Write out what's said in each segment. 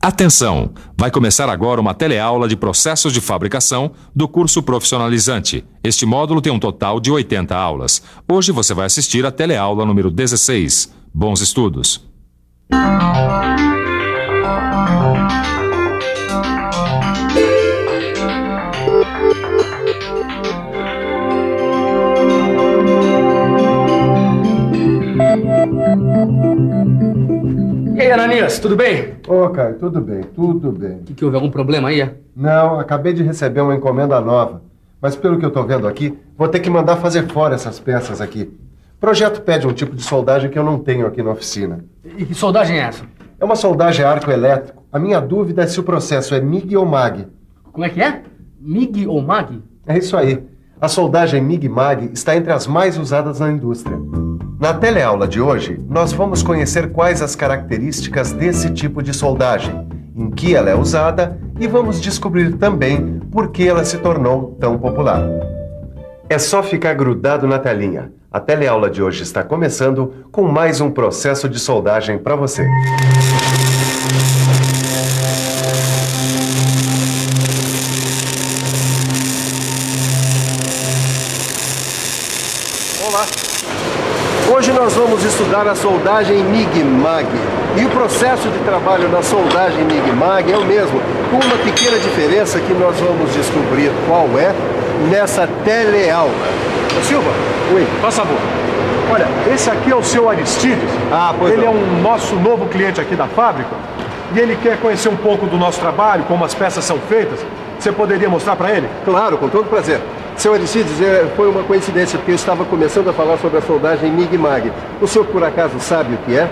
Atenção! Vai começar agora uma teleaula de processos de fabricação do curso profissionalizante. Este módulo tem um total de 80 aulas. Hoje você vai assistir a teleaula número 16. Bons estudos! E aí, Ananias, tudo bem? Ô, Caio, tudo bem, tudo bem. O que houve? Algum problema aí, é? Não, acabei de receber uma encomenda nova. Mas pelo que eu tô vendo aqui, vou ter que mandar fazer fora essas peças aqui. O projeto pede um tipo de soldagem que eu não tenho aqui na oficina. E que soldagem é essa? É uma soldagem a arco elétrico. A minha dúvida é se o processo é MIG ou MAG. Como é que é? MIG ou MAG? É isso aí. A soldagem MIG-MAG está entre as mais usadas na indústria. Na teleaula de hoje, nós vamos conhecer quais as características desse tipo de soldagem, em que ela é usada e vamos descobrir também por que ela se tornou tão popular. É só ficar grudado na telinha. A teleaula de hoje está começando com mais um processo de soldagem para você. Olá! Hoje nós vamos estudar a soldagem MIG-MAG. E o processo de trabalho na soldagem MIG-MAG é o mesmo, com uma pequena diferença que nós vamos descobrir qual é nessa teleaula. Ô Silva, Oi. faz favor. Olha, esse aqui é o seu Aristides. Pois Ele não. é um nosso novo cliente aqui da fábrica e ele quer conhecer um pouco do nosso trabalho, como as peças são feitas. Você poderia mostrar para ele? Claro, com todo prazer. Seu Aristides, foi uma coincidência, porque eu estava começando a falar sobre a soldagem MIG-MAG. O senhor, por acaso, sabe o que é?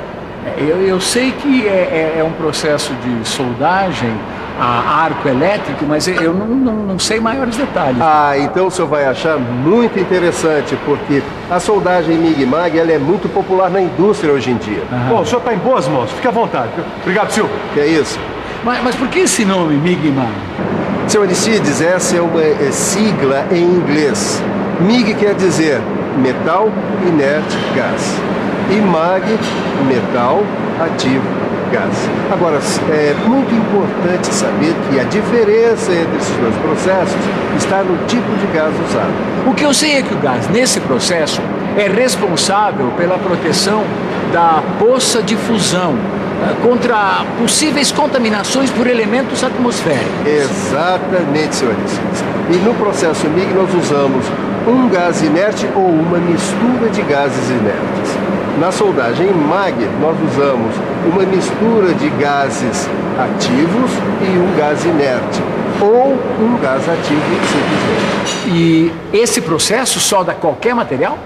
Eu sei que é um processo de soldagem a arco elétrico, mas eu não sei maiores detalhes. Então o senhor vai achar muito interessante, porque a soldagem MIG-MAG ela é muito popular na indústria hoje em dia. Bom, o senhor está em boas mãos. Fique à vontade. Obrigado, Silva. Que é isso? Mas por que esse nome, MIG-MAG? Seu Aristides, essa é uma sigla em inglês. MIG quer dizer metal, inerte, gás. E MAG, metal, ativo, gás. Agora, é muito importante saber que a diferença entre esses dois processos está no tipo de gás usado. O que eu sei é que o gás, nesse processo, é responsável pela proteção da poça de fusão contra possíveis contaminações por elementos atmosféricos. Exatamente, senhor Aristides. E no processo MIG nós usamos um gás inerte ou uma mistura de gases inertes. Na soldagem MAG nós usamos uma mistura de gases ativos e um gás inerte, ou um gás ativo simplesmente. E esse processo solda qualquer material?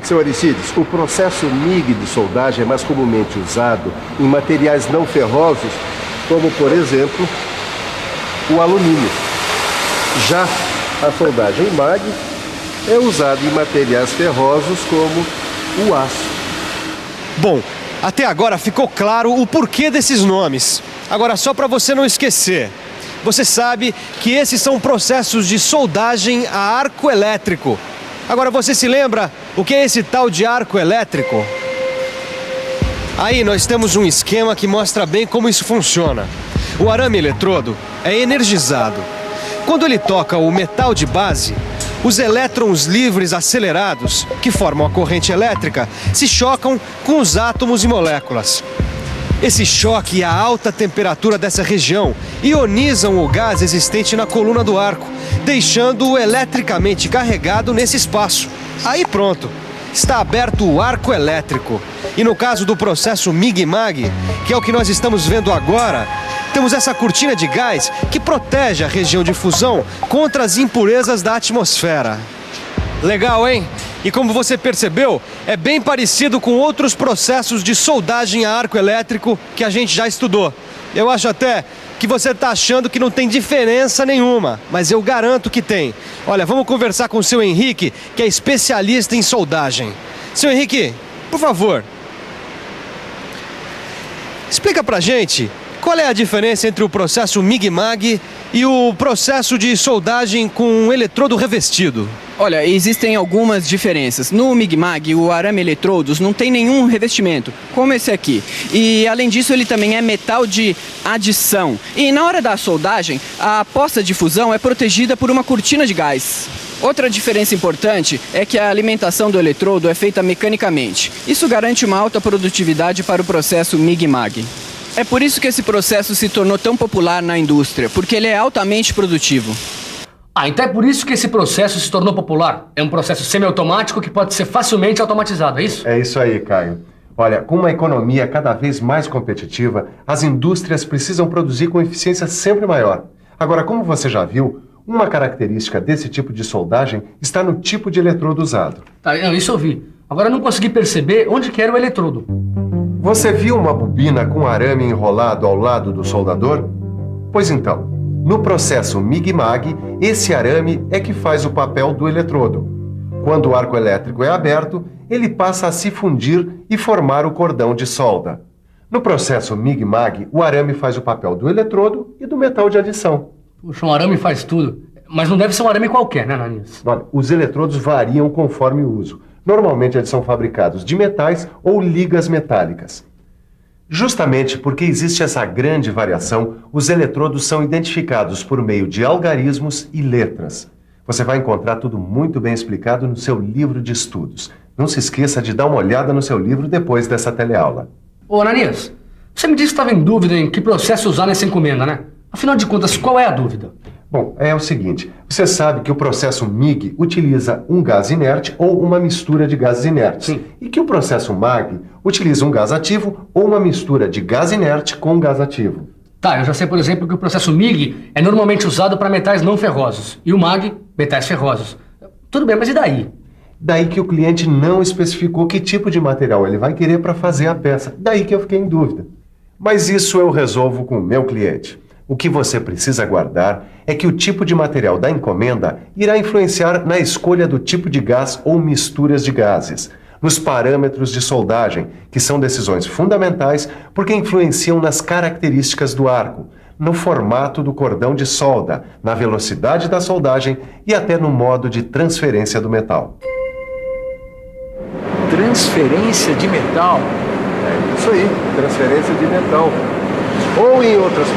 Seu Aristides, o processo MIG de soldagem é mais comumente usado em materiais não ferrosos, como, por exemplo, o alumínio. Já a soldagem MAG é usada em materiais ferrosos, como o aço. Bom, até agora ficou claro o porquê desses nomes. Agora, só para você não esquecer, você sabe que esses são processos de soldagem a arco elétrico. Agora, você se lembra o que é esse tal de arco elétrico? Aí nós temos um esquema que mostra bem como isso funciona. O arame eletrodo é energizado. Quando ele toca o metal de base, os elétrons livres acelerados, que formam a corrente elétrica, se chocam com os átomos e moléculas. Esse choque e a alta temperatura dessa região ionizam o gás existente na coluna do arco, deixando-o eletricamente carregado nesse espaço. Aí pronto, está aberto o arco elétrico. E no caso do processo MIG-MAG, que é o que nós estamos vendo agora, temos essa cortina de gás que protege a região de fusão contra as impurezas da atmosfera. Legal, hein? E como você percebeu, é bem parecido com outros processos de soldagem a arco elétrico que a gente já estudou. Eu acho até que você está achando que não tem diferença nenhuma, mas eu garanto que tem. Olha, vamos conversar com o seu Henrique, que é especialista em soldagem. Seu Henrique, por favor, explica pra gente qual é a diferença entre o processo MIG-MAG e o processo de soldagem com eletrodo revestido. Olha, existem algumas diferenças. No MIG-MAG, o arame eletrodos não tem nenhum revestimento, como esse aqui. E, além disso, ele também é metal de adição. E, na hora da soldagem, a poça de fusão é protegida por uma cortina de gás. Outra diferença importante é que a alimentação do eletrodo é feita mecanicamente. Isso garante uma alta produtividade para o processo MIG-MAG. É por isso que esse processo se tornou tão popular na indústria, porque ele é altamente produtivo. Então é por isso que esse processo se tornou popular. É um processo semiautomático que pode ser facilmente automatizado, é isso? É isso aí, Caio. Olha, com uma economia cada vez mais competitiva, as indústrias precisam produzir com eficiência sempre maior. Agora, como você já viu, uma característica desse tipo de soldagem está no tipo de eletrodo usado. Isso eu vi. Agora eu não consegui perceber onde que era o eletrodo. Você viu uma bobina com arame enrolado ao lado do soldador? Pois então, no processo MIG-MAG, esse arame é que faz o papel do eletrodo. Quando o arco elétrico é aberto, ele passa a se fundir e formar o cordão de solda. No processo MIG-MAG, o arame faz o papel do eletrodo e do metal de adição. Puxa, um arame faz tudo. Mas não deve ser um arame qualquer, né, Ananias? Olha, os eletrodos variam conforme o uso. Normalmente eles são fabricados de metais ou ligas metálicas. Justamente porque existe essa grande variação, os eletrodos são identificados por meio de algarismos e letras. Você vai encontrar tudo muito bem explicado no seu livro de estudos. Não se esqueça de dar uma olhada no seu livro depois dessa teleaula. Ô, Ananias, você me disse que estava em dúvida em que processo usar nessa encomenda, né? Afinal de contas, qual é a dúvida? Bom, é o seguinte, você sabe que o processo MIG utiliza um gás inerte ou uma mistura de gases inertes. Sim. E que o processo MAG utiliza um gás ativo ou uma mistura de gás inerte com gás ativo. Eu já sei, por exemplo, que o processo MIG é normalmente usado para metais não ferrosos e o MAG, metais ferrosos. Tudo bem, mas e daí? Daí que o cliente não especificou que tipo de material ele vai querer para fazer a peça. Daí que eu fiquei em dúvida. Mas isso eu resolvo com o meu cliente. O que você precisa guardar é que o tipo de material da encomenda irá influenciar na escolha do tipo de gás ou misturas de gases, nos parâmetros de soldagem, que são decisões fundamentais porque influenciam nas características do arco, no formato do cordão de solda, na velocidade da soldagem e até no modo de transferência do metal. Transferência de metal? É isso aí, transferência de metal. Ou, em outras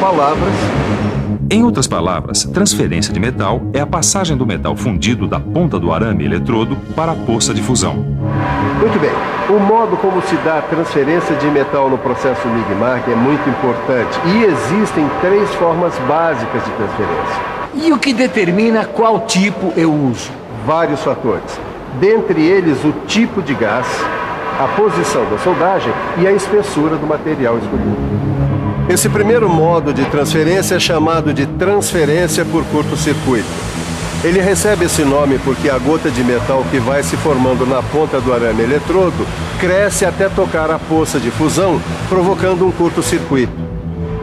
palavras, transferência de metal é a passagem do metal fundido da ponta do arame eletrodo para a poça de fusão. Muito bem. O modo como se dá a transferência de metal no processo MIG-MAG é muito importante. E existem 3 formas básicas de transferência. E o que determina qual tipo eu uso? Vários fatores. Dentre eles, o tipo de gás, a posição da soldagem e a espessura do material escolhido. Esse primeiro modo de transferência é chamado de transferência por curto-circuito. Ele recebe esse nome porque a gota de metal que vai se formando na ponta do arame eletrodo cresce até tocar a poça de fusão, provocando um curto-circuito.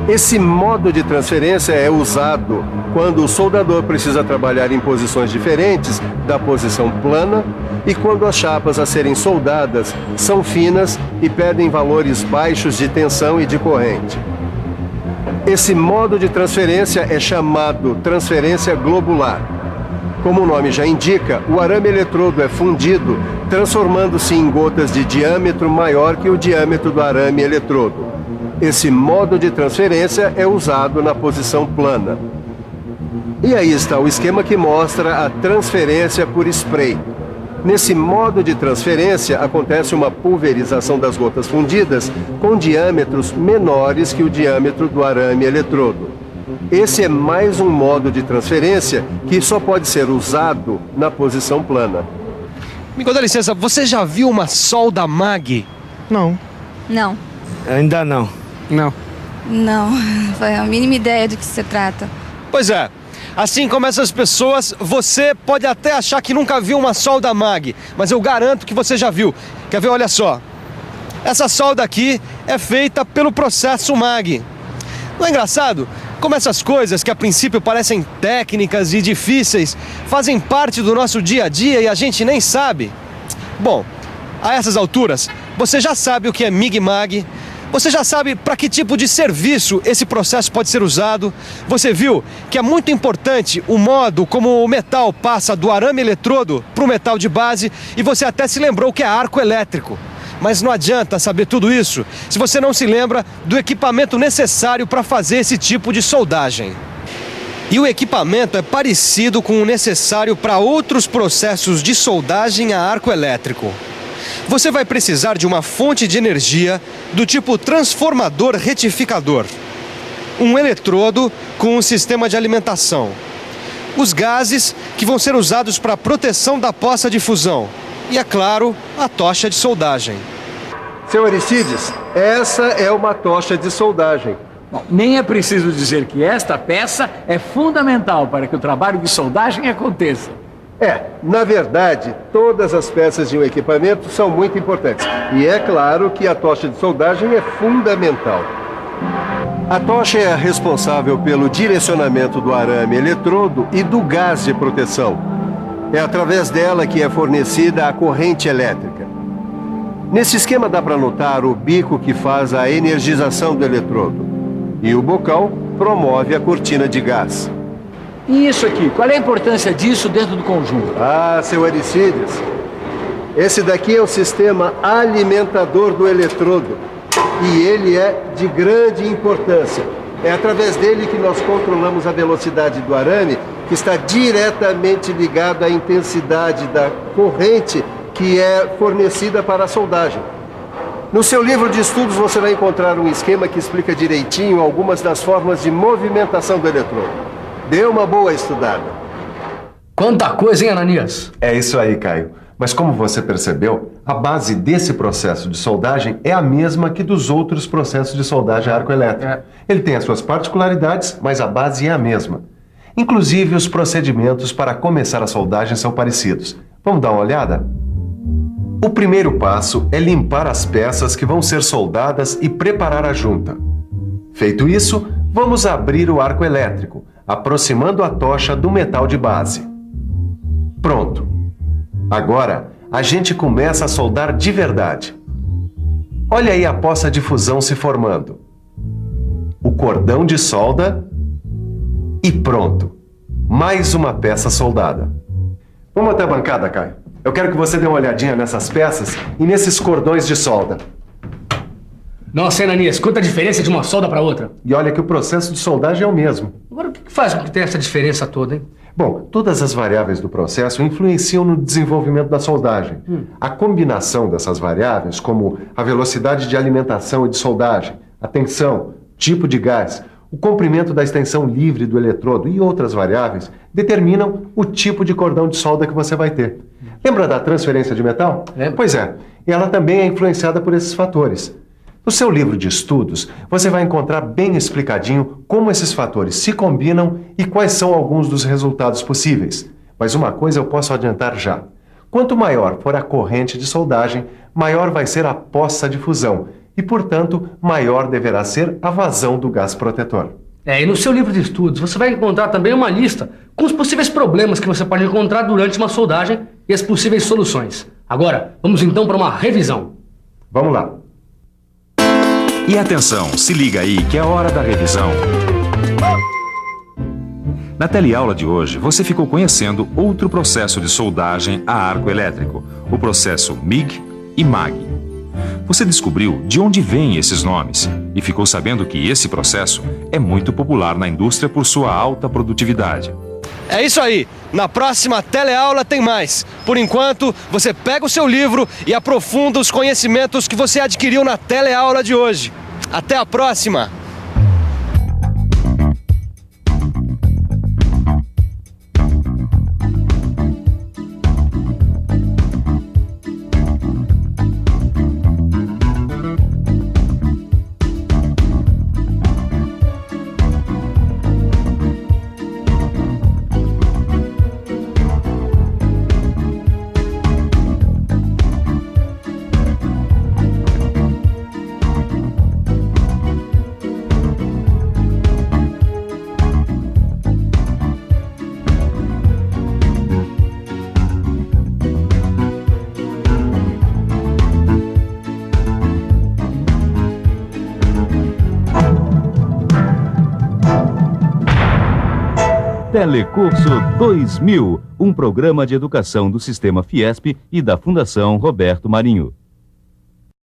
Esse modo de transferência é usado quando o soldador precisa trabalhar em posições diferentes da posição plana e quando as chapas a serem soldadas são finas e pedem valores baixos de tensão e de corrente. Esse modo de transferência é chamado transferência globular. Como o nome já indica, o arame eletrodo é fundido, transformando-se em gotas de diâmetro maior que o diâmetro do arame eletrodo. Esse modo de transferência é usado na posição plana. E aí está o esquema que mostra a transferência por spray. Nesse modo de transferência, acontece uma pulverização das gotas fundidas com diâmetros menores que o diâmetro do arame eletrodo. Esse é mais um modo de transferência que só pode ser usado na posição plana. Amigo, dá licença, você já viu uma solda MAG? Não. Não. Ainda não. Não. Não, foi a mínima ideia do que se trata. Pois é. Assim como essas pessoas, você pode até achar que nunca viu uma solda MAG, mas eu garanto que você já viu. Quer ver? Olha só. Essa solda aqui é feita pelo processo MAG. Não é engraçado? Como essas coisas que a princípio parecem técnicas e difíceis fazem parte do nosso dia a dia e a gente nem sabe. Bom, a essas alturas, você já sabe o que é MIG-MAG, Você já sabe para que tipo de serviço esse processo pode ser usado? Você viu que é muito importante o modo como o metal passa do arame eletrodo para o metal de base, e você até se lembrou que é arco elétrico. Mas não adianta saber tudo isso se você não se lembra do equipamento necessário para fazer esse tipo de soldagem. E o equipamento é parecido com o necessário para outros processos de soldagem a arco elétrico. Você vai precisar de uma fonte de energia do tipo transformador retificador, um eletrodo com um sistema de alimentação, os gases que vão ser usados para a proteção da poça de fusão e, é claro, a tocha de soldagem. Seu Aristides, essa é uma tocha de soldagem. Bom, nem é preciso dizer que esta peça é fundamental para que o trabalho de soldagem aconteça. Na verdade, todas as peças de um equipamento são muito importantes. E é claro que a tocha de soldagem é fundamental. A tocha é a responsável pelo direcionamento do arame eletrodo e do gás de proteção. É através dela que é fornecida a corrente elétrica. Nesse esquema dá para notar o bico que faz a energização do eletrodo. E o bocal promove a cortina de gás. E isso aqui, qual é a importância disso dentro do conjunto? Seu Aristides, esse daqui é o sistema alimentador do eletrodo. E ele é de grande importância. É através dele que nós controlamos a velocidade do arame, que está diretamente ligado à intensidade da corrente que é fornecida para a soldagem. No seu livro de estudos você vai encontrar um esquema que explica direitinho algumas das formas de movimentação do eletrodo. Dê uma boa estudada. Quanta coisa, hein, Ananias? É isso aí, Caio. Mas como você percebeu, a base desse processo de soldagem é a mesma que dos outros processos de soldagem a arco elétrico. Ele tem as suas particularidades, mas a base é a mesma. Inclusive, os procedimentos para começar a soldagem são parecidos. Vamos dar uma olhada? O primeiro passo é limpar as peças que vão ser soldadas e preparar a junta. Feito isso, vamos abrir o arco elétrico, aproximando a tocha do metal de base. Pronto! Agora, a gente começa a soldar de verdade. Olha aí a poça de fusão se formando. O cordão de solda e pronto! Mais uma peça soldada. Vamos até a bancada, Caio. Eu quero que você dê uma olhadinha nessas peças e nesses cordões de solda. Nossa, Ananias, quanta diferença de uma solda para outra. E olha que o processo de soldagem é o mesmo. Agora, o que faz com que tenha essa diferença toda, hein? Bom, todas as variáveis do processo influenciam no desenvolvimento da soldagem. A combinação dessas variáveis, como a velocidade de alimentação e de soldagem, a tensão, tipo de gás, o comprimento da extensão livre do eletrodo e outras variáveis, determinam o tipo de cordão de solda que você vai ter. Lembra da transferência de metal? Lembro. Pois é, e ela também é influenciada por esses fatores. No seu livro de estudos, você vai encontrar bem explicadinho como esses fatores se combinam e quais são alguns dos resultados possíveis. Mas uma coisa eu posso adiantar já. Quanto maior for a corrente de soldagem, maior vai ser a poça de fusão e, portanto, maior deverá ser a vazão do gás protetor. E no seu livro de estudos você vai encontrar também uma lista com os possíveis problemas que você pode encontrar durante uma soldagem e as possíveis soluções. Agora, vamos então para uma revisão. Vamos lá. E atenção, se liga aí que é hora da revisão. Na teleaula de hoje, você ficou conhecendo outro processo de soldagem a arco elétrico, o processo MIG e MAG. Você descobriu de onde vêm esses nomes e ficou sabendo que esse processo é muito popular na indústria por sua alta produtividade. É isso aí, na próxima teleaula tem mais. Por enquanto, você pega o seu livro e aprofunda os conhecimentos que você adquiriu na teleaula de hoje. Até a próxima! Telecurso 2000, um programa de educação do Sistema Fiesp e da Fundação Roberto Marinho.